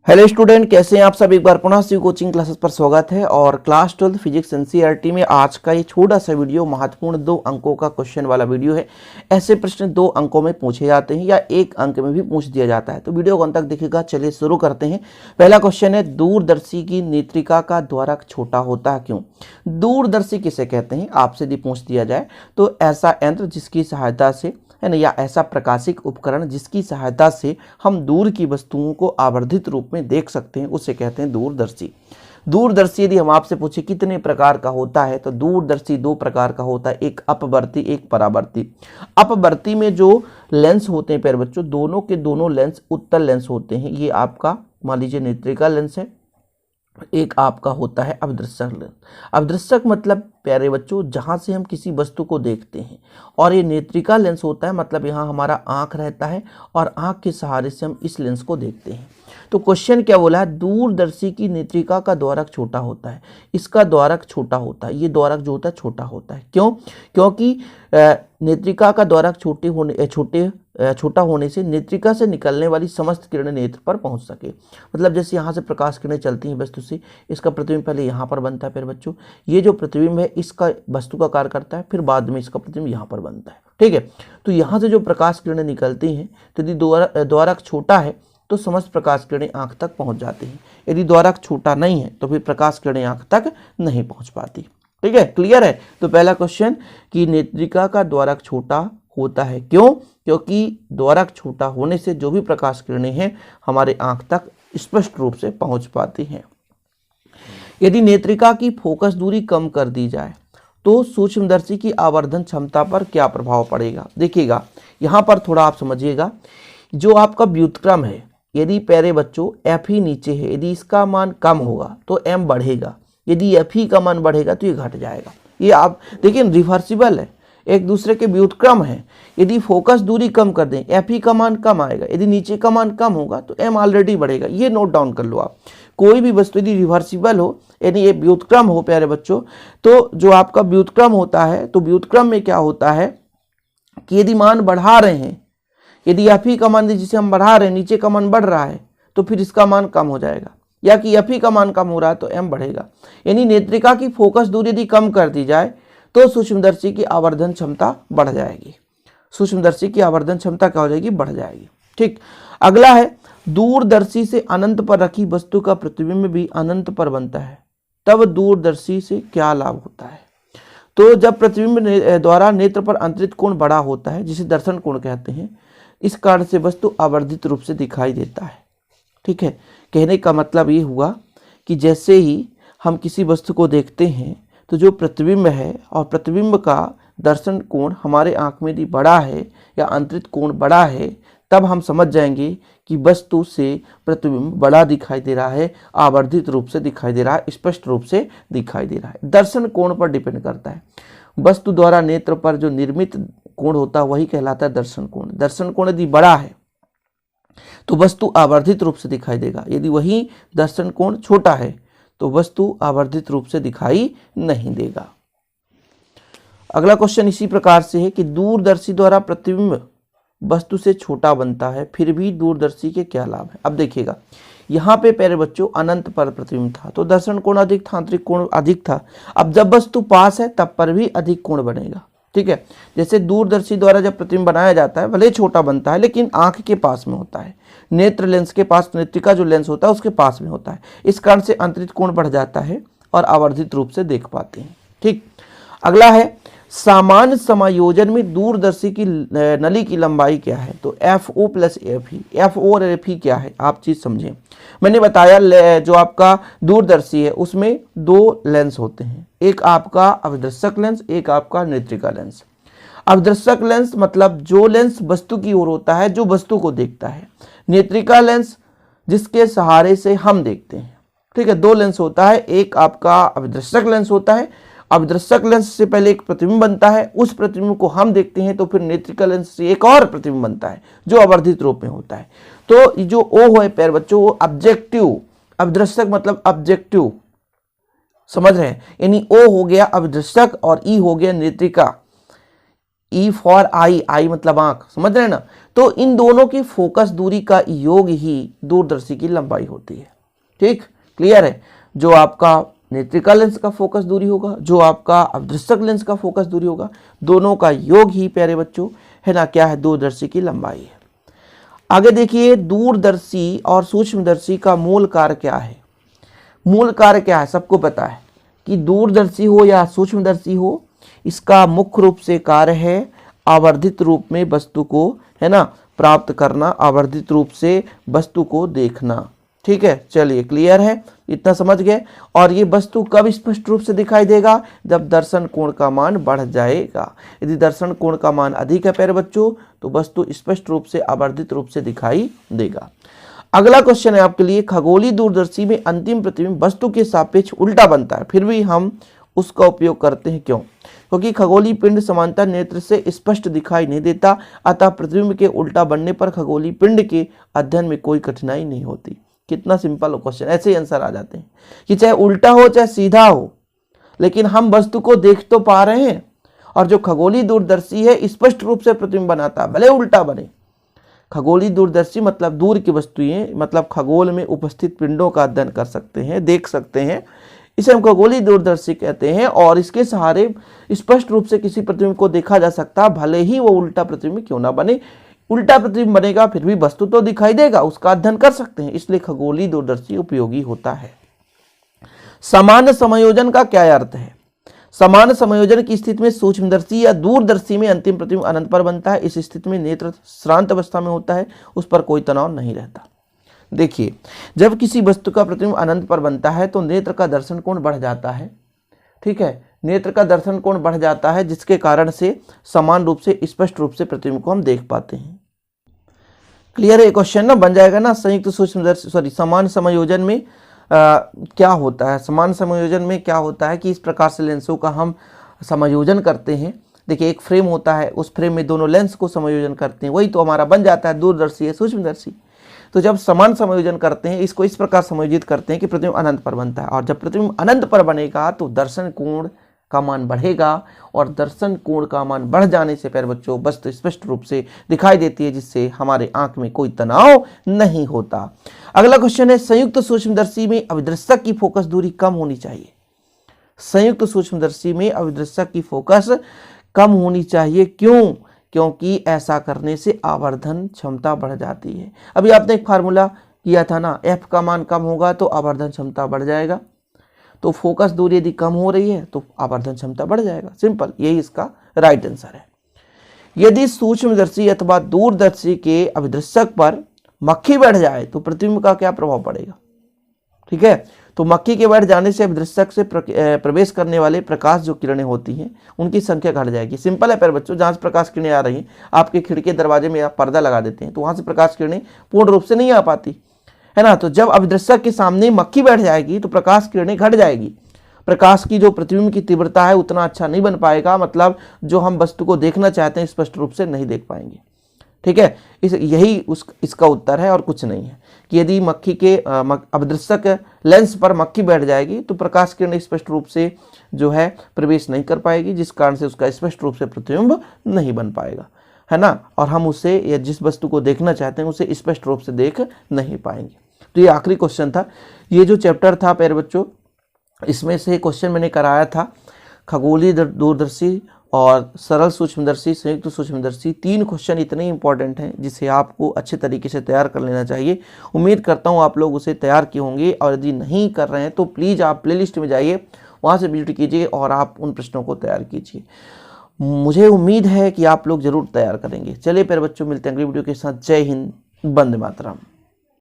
Hello student, कैसे हैं आप सब। एक बार पुनः शिव कोचिंग क्लासेस पर स्वागत है। और क्लास 12 फिजिक्स एनसीईआरटी में आज का ये छोटा सा वीडियो महत्वपूर्ण 2 अंकों का क्वेश्चन वाला वीडियो है। ऐसे प्रश्न 2 अंकों में पूछे जाते हैं या 1 अंक में भी पूछ दिया जाता है, तो वीडियो को अंत तक देखिएगा। चलिए शुरू करते हैं। पहला क्वेश्चन है, दूरदर्शी की नेत्रिका का द्वारक छोटा होता है क्यों। दूरदर्शी किसे कहते हैं, आपसे यदि पूछ दिया जाए तो ऐसा यंत्र जिसकी सहायता से है ना, या ऐसा प्रकाशिक उपकरण जिसकी सहायता से हम दूर की वस्तुओं को आवर्धित रूप में देख सकते हैं, उसे कहते हैं दूरदर्शी। दूरदर्शी यदि हम आपसे पूछे कितने प्रकार का होता है, तो दूरदर्शी 2 प्रकार का होता है, एक अपवर्ती एक परावर्ती। अपवर्ती में जो लेंस होते हैं प्यारे बच्चों, दोनों के दोनों लेंस उत्तल लेंस होते हैं। ये आपका मान लीजिए नेत्रिका लेंस है, एक आपका होता है अवदृश्यक लेंस। अवदृश्यक मतलब प्यारे बच्चों जहां से हम किसी वस्तु को देखते हैं, और ये नेत्रिका लेंस होता है मतलब यहाँ हमारा आंख रहता है और आंख के सहारे से हम इस लेंस को देखते हैं। तो क्वेश्चन क्या बोला है, दूरदर्शी की नेत्रिका का द्वारक छोटा होता है। इसका द्वारक छोटा होता है, ये द्वारक जो होता है छोटा होता है। क्यों? क्योंकि नेत्रिका का द्वारक छोटा होने से नेत्रिका से निकलने वाली समस्त किरणें नेत्र पर पहुंच सके। मतलब जैसे यहाँ से प्रकाश किरणें चलती हैं वस्तु से, इसका प्रतिबिंब पहले यहाँ पर बनता है। फिर बच्चों ये जो प्रतिबिंब है इसका वस्तु का कार्य करता है, फिर बाद में इसका प्रतिबिंब यहाँ पर बनता है। ठीक है, तो यहाँ से जो प्रकाश किरणें निकलती हैं, तो यदि द्वारक छोटा है तो समस्त प्रकाश किरणें आंख तक पहुंच जाती हैं। यदि द्वारक छोटा नहीं है तो फिर प्रकाश किरणें आंख तक नहीं पहुंच पाती। ठीक है, क्लियर है। तो पहला क्वेश्चन कि नेत्रिका का द्वारक छोटा होता है क्यों, क्योंकि द्वारक छोटा होने से जो भी प्रकाश किरणें हैं हमारे आंख तक स्पष्ट रूप से पहुंच पाती हैं। यदि नेत्रिका की फोकस दूरी कम कर दी जाए तो सूक्ष्मदर्शी की आवर्धन क्षमता पर क्या प्रभाव पड़ेगा। देखिएगा यहाँ पर थोड़ा आप समझिएगा, जो आपका व्युत्क्रम है, यदि प्यारे बच्चों एफ ही नीचे है, यदि इसका मान कम होगा तो एम बढ़ेगा, यदि एफ ही का मान बढ़ेगा तो ये घट जाएगा। ये आप देखिए रिवर्सिबल है, एक दूसरे के व्युत्क्रम है। यदि फोकस दूरी कम कर दें एफ ही का मान कम आएगा, यदि नीचे का मान कम होगा तो एम ऑलरेडी बढ़ेगा। ये नोट डाउन कर लो आप। कोई भी वस्तु यदि रिवर्सिबल हो, यानी ये व्युत्क्रम हो प्यारे बच्चों, तो जो आपका व्युत्क्रम होता है, तो व्युत्क्रम में क्या होता है कि यदि मान बढ़ा रहे हैं, यदि एफ ही का मान जिसे हम बढ़ा रहे हैं नीचे का मान बढ़ रहा है तो फिर इसका मान कम हो जाएगा, या कि एफ ही का मान कम हो रहा है तो एम बढ़ेगा। यानी नेत्रिका की फोकस दूरी यदि कम कर दी जाए तो सूक्ष्मदर्शी की आवर्धन क्षमता बढ़ जाएगी। सूक्ष्मदर्शी की आवर्धन क्षमता क्या हो जाएगी, बढ़ जाएगी। ठीक, अगला है, दूरदर्शी से अनंत पर रखी वस्तु का प्रतिबिंब भी अनंत पर बनता है, तब दूरदर्शी से क्या लाभ होता है। तो जब प्रतिबिंब द्वारा नेत्र पर अंतरित कोण बड़ा होता है, जिसे दर्शन कोण कहते हैं, इस कारण से वस्तु आवर्धित रूप से दिखाई देता है। ठीक है, कहने का मतलब ये हुआ कि जैसे ही हम किसी वस्तु को देखते हैं तो जो प्रतिबिंब है और प्रतिबिंब का दर्शन कोण हमारे आंख में यदि बड़ा है या अंतरित कोण बड़ा है, तब हम समझ जाएंगे कि वस्तु से प्रतिबिंब बड़ा दिखाई दे रहा है, आवर्धित रूप से दिखाई दे रहा है, स्पष्ट रूप से दिखाई दे रहा है। दर्शन कोण पर डिपेंड करता है। वस्तु द्वारा नेत्र पर जो निर्मित कोण होता है वही कहलाता है दर्शन कोण। दर्शन कोण यदि बड़ा है तो वस्तु आवर्धित रूप से दिखाई देगा, यदि वही दर्शन कोण छोटा है तो वस्तु आवर्धित रूप से दिखाई नहीं देगा। अगला क्वेश्चन इसी प्रकार से है कि दूरदर्शी द्वारा प्रतिबिंब वस्तु से छोटा बनता है, फिर भी दूरदर्शी के क्या लाभ है। अब देखिएगा यहाँ पे प्यारे बच्चों अनंत पर प्रतिबिंब था तो दर्शन कोण अधिक था, आंतरिक कोण अधिक था। अब जब वस्तु पास है तब पर भी अधिक कोण बनेगा। ठीक है, जैसे दूरदर्शी द्वारा जब प्रतिबिंब बनाया जाता है भले छोटा बनता है लेकिन आंख के पास में होता है, नेत्र लेंस के पास, नेत्रिका जो लेंस होता है उसके पास में होता है। इस कारण से अंतरित कोण बढ़ जाता है और आवर्धित रूप से देख पाते हैं। ठीक, अगला है, सामान्य समायोजन में दूरदर्शी की नली की लंबाई क्या है। तो F O plus F E. F O और एफ ई क्या है आप चीज समझें। मैंने बताया जो आपका दूरदर्शी है उसमें 2 लेंस होते हैं, एक आपका अवदृश्यक लेंस, एक आपका नेत्रिका लेंस। अवदृश्यक लेंस मतलब जो लेंस वस्तु की ओर होता है, जो वस्तु को देखता है। नेत्रिका लेंस जिसके सहारे से हम देखते हैं। ठीक है, 2 लेंस होता है, एक आपका अवदृश्यक लेंस होता है। अवदृश्यक लेंस से पहले एक प्रतिबिंब बनता है, उस प्रतिबिंब को हम देखते हैं, तो फिर नेत्रिका लेंस से एक और प्रतिबिंब बनता है जो आवर्धित रूप में होता है। तो जो ओ है प्यारे बच्चों वो ऑब्जेक्टिव, अवदृश्यक मतलब ऑब्जेक्टिव, समझ रहे हैं, यानी ओ हो गया अवदृश्यक और ई हो गया नेत्रिका। ई फॉर आई, आई मतलब आंख, समझ रहे हैं ना। तो इन दोनों की फोकस दूरी का योग ही दूरदर्शी की लंबाई होती है। ठीक, क्लियर है। जो आपका नेत्रिका लेंस का फोकस दूरी होगा, जो आपका अवदृश्यक लेंस का फोकस दूरी होगा, दोनों का योग ही प्यारे बच्चों है ना क्या है, दूरदर्शी की लंबाई है। आगे देखिए, दूरदर्शी और सूक्ष्मदर्शी का मूल कार्य क्या है। मूल कार्य क्या है, सबको पता है कि दूरदर्शी हो या सूक्ष्मदर्शी हो, इसका मुख्य रूप से कार्य है आवर्धित रूप में वस्तु को, है ना, प्राप्त करना, आवर्धित रूप से वस्तु को देखना। ठीक है, चलिए क्लियर है, इतना समझ गए। और ये वस्तु कब स्पष्ट रूप से दिखाई देगा, जब दर्शन कोण का मान बढ़ जाएगा। यदि दर्शन कोण का मान अधिक है प्यारे बच्चों, तो वस्तु स्पष्ट रूप से आवर्धित रूप से दिखाई देगा। अगला क्वेश्चन है आपके लिए, खगोलीय दूरदर्शी में अंतिम प्रतिबिंब वस्तु के सापेक्ष उल्टा बनता है, फिर भी हम उसका उपयोग करते हैं, क्यों? क्योंकि खगोलीय पिंड समांतर नेत्र से स्पष्ट दिखाई नहीं देता, अतः प्रतिबिंब के उल्टा बनने पर खगोलीय पिंड के अध्ययन में कोई कठिनाई नहीं होती। कितना सिंपल क्वेश्चन, ऐसे ही आंसर आ जाते हैं कि चाहे उल्टा हो चाहे सीधा हो, लेकिन हम वस्तु को देख तो पा रहे हैं। और जो खगोलीय दूरदर्शी है स्पष्ट रूप से प्रतिबिंब बनाता है, भले उल्टा बने। खगोलीय दूरदर्शी मतलब दूर की वस्तुएं, मतलब खगोल में उपस्थित पिंडों का अध्ययन कर सकते हैं, देख सकते हैं, इसे हम खगोलीय दूरदर्शी कहते हैं। और इसके सहारे स्पष्ट रूप से किसी प्रतिबिंब को देखा जा सकता है, भले ही वो उल्टा प्रतिबिंब क्यों ना बने। उल्टा प्रतिबिंब बनेगा फिर भी वस्तु तो दिखाई देगा, उसका अध्ययन कर सकते हैं, इसलिए खगोलीय दूरदर्शी उपयोगी होता है। समान समायोजन का क्या अर्थ है? समान समायोजन की स्थिति में सूक्ष्मदर्शी या दूरदर्शी में अंतिम प्रतिबिंब अनंत पर बनता है। इस स्थिति में नेत्र श्रांत अवस्था में होता है, उस पर कोई तनाव नहीं रहता। देखिए, जब किसी वस्तु का प्रतिबिंब अनंत पर बनता है तो नेत्र का दर्शन कोण बढ़ जाता है। ठीक है, नेत्र का दर्शन कोण बढ़ जाता है, जिसके कारण से समान रूप से स्पष्ट रूप से प्रतिबिंब को हम देख पाते हैं। क्लियर है, क्वेश्चन ना बन जाएगा ना। संयुक्त सूक्ष्मदर्शी समान समायोजन में क्या होता है? समान समायोजन में क्या होता है कि इस प्रकार से लेंसों का हम समायोजन करते हैं। देखिए, एक फ्रेम होता है, उस फ्रेम में दोनों लेंस को समायोजन करते हैं, वही तो हमारा बन जाता है दूरदर्शी या सूक्ष्मदर्शी। तो जब समान समायोजन करते हैं, इसको इस प्रकार समायोजित करते हैं कि प्रतिबिंब अनंत पर बनता है। और जब प्रतिबिंब अनंत पर बनेगा तो दर्शन कोण का मान बढ़ेगा, और दर्शन कोण का मान बढ़ जाने से प्यारे बच्चों वस्तु स्पष्ट रूप से दिखाई देती है, जिससे हमारे आंख में कोई तनाव नहीं होता। अगला क्वेश्चन है, संयुक्त सूक्ष्मदर्शी में अभिदृश्यक की फोकस दूरी कम होनी चाहिए। संयुक्त सूक्ष्मदर्शी में अभिदृश्यक की फोकस कम होनी चाहिए, क्यों? क्योंकि ऐसा करने से आवर्धन क्षमता बढ़ जाती है। अभी आपने एक फार्मूला किया था ना, एफ का मान कम होगा तो आवर्धन क्षमता बढ़ जाएगा। तो फोकस दूरी यदि कम हो रही है तो आवर्धन क्षमता बढ़ जाएगा, सिंपल, यही इसका राइट आंसर है। यदि सूक्ष्मदर्शी अथवा दूरदर्शी के अभिदृश्यक पर मक्खी बैठ जाए तो प्रतिबिंब का क्या प्रभाव पड़ेगा? ठीक है, तो मक्खी के बैठ जाने से अभिदृश्यक से प्रवेश करने वाले प्रकाश जो किरणें होती हैं उनकी संख्या घट जाएगी। सिंपल है प्यारे बच्चों, जहां से प्रकाश किरणें आ रही हैं, आपके खिड़की दरवाजे में आप पर्दा लगा देते हैं तो वहां से प्रकाश किरणें पूर्ण रूप से नहीं आ पाती है ना। तो जब अभिदृश्यक के सामने मक्खी बैठ जाएगी तो प्रकाश किरणें घट जाएगी, प्रकाश की जो प्रतिबिंब की तीव्रता है उतना अच्छा नहीं बन पाएगा, मतलब जो हम वस्तु को देखना चाहते हैं स्पष्ट रूप से नहीं देख पाएंगे। ठीक है, इसका उत्तर है और कुछ नहीं है कि यदि मक्खी के अभिदृश्यक लेंस पर मक्खी बैठ जाएगी तो प्रकाश किरण स्पष्ट रूप से जो है प्रवेश नहीं कर पाएगी, जिस कारण से उसका स्पष्ट रूप से प्रतिबिंब नहीं बन पाएगा, है ना। और हम उसे या जिस वस्तु को देखना चाहते हैं उसे स्पष्ट रूप से देख नहीं पाएंगे। तो ये आखिरी क्वेश्चन था। ये जो चैप्टर था प्यारे बच्चों, इसमें से क्वेश्चन मैंने कराया था खगोलीय दूरदर्शी और सरल सूक्ष्मदर्शी, संयुक्त सूक्ष्मदर्शी। 3 क्वेश्चन इतने इंपॉर्टेंट हैं जिसे आपको अच्छे तरीके से तैयार कर लेना चाहिए। उम्मीद करता हूँ आप लोग उसे तैयार किए होंगे, और यदि नहीं कर रहे हैं तो प्लीज़ आप प्लेलिस्ट में जाइए, वहाँ से विजिट कीजिए और आप उन प्रश्नों को तैयार कीजिए। मुझे उम्मीद है कि आप लोग जरूर तैयार करेंगे। चलिए प्यारे बच्चों, मिलते हैं अगली वीडियो के साथ। जय हिंद, वंदे मातरम।